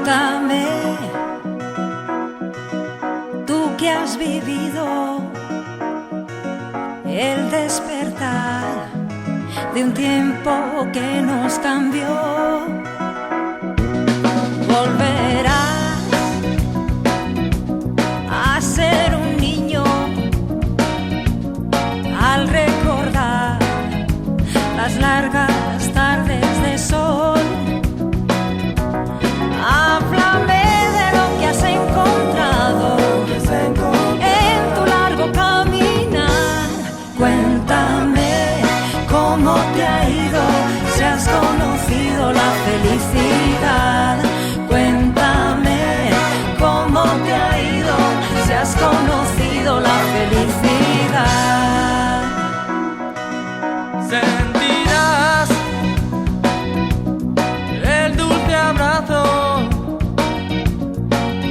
Cuéntame, tú que has vivido el despertar de un tiempo que nos cambió. Volverás a ser un niño al recordar las largas tardes de sol. Háblame de lo que has encontrado en tu largo caminar. Cuéntame cómo te ha ido, si has conocido la felicidad. Cuéntame cómo te ha ido, si has conocido la felicidad. Sentirás el dulce abrazo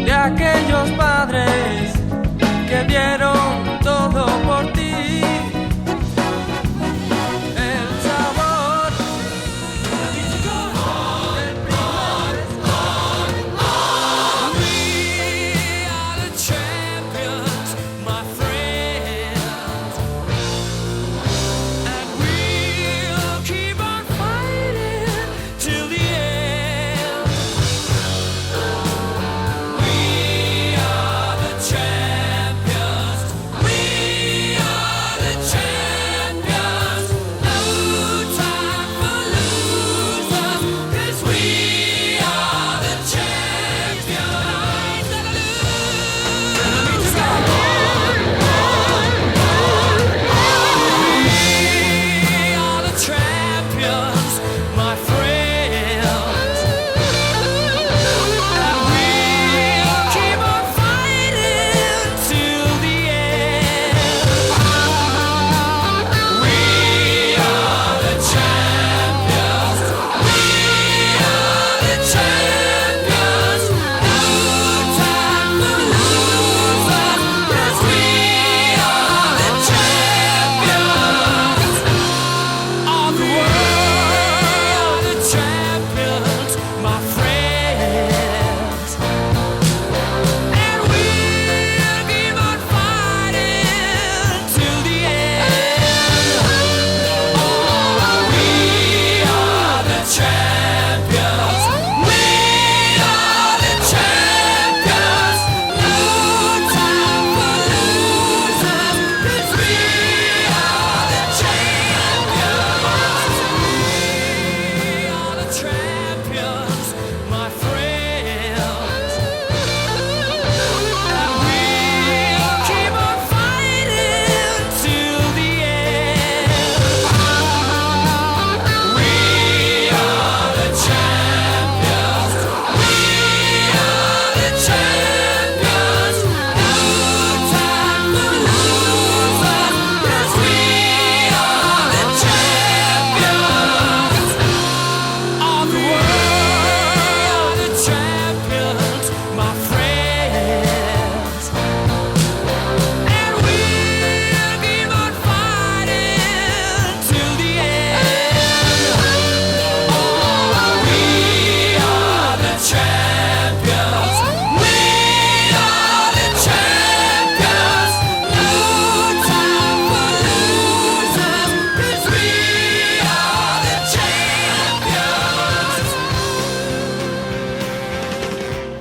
de aquellos padres que dieron todo por ti. El sabor del primer We are the champions, my friends, and we'll keep on fighting till the end. We are the champions. We are the champions. No time for losers, 'cause we are the champions. We are the champions, my friends, and we'll keep on fighting till the end. We are the champions. We are the champions. No time for losers, 'cause we are the champions of the world. The champions, my friends, and we'll keep on fighting till the end. Oh, we are the champions. We are the champions. No time for losers, 'cause we are the champions. We are the champions, my friends, and we'll keep on fighting till the end. We are the champions. We are the champions. No time for losers, 'cause we are the champions of the world. The champions, my friends, and we'll keep on fighting till the end. Oh, we are the champions. We are the champions. No time for losers, 'cause we are the champions.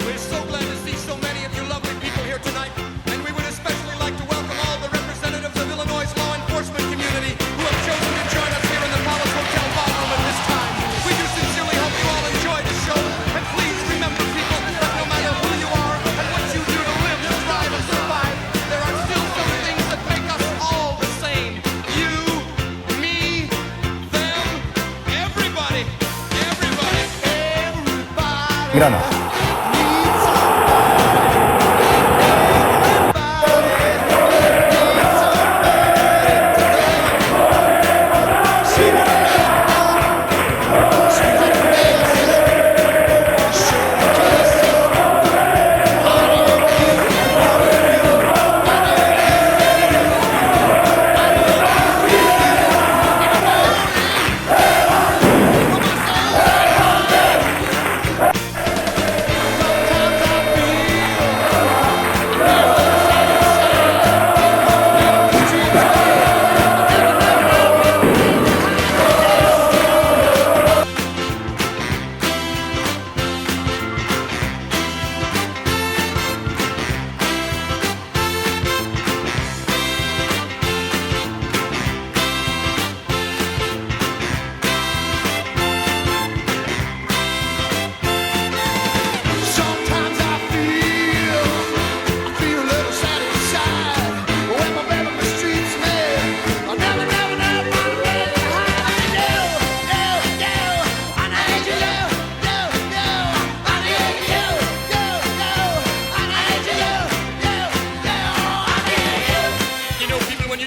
We're so glad to see so many of you lovely people here tonight, and we would especially like to welcome all the representatives of Illinois' law enforcement community who have chosen to join us here in the Palace Hotel ballroom at this time. We do sincerely hope you all enjoy the show, and please remember, people, that no matter who you are and what you do to live, to thrive, and survive, there are still some things that make us all the same. You, me, them, everybody, everybody, everybody. Grana.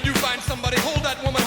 do find somebody, hold that woman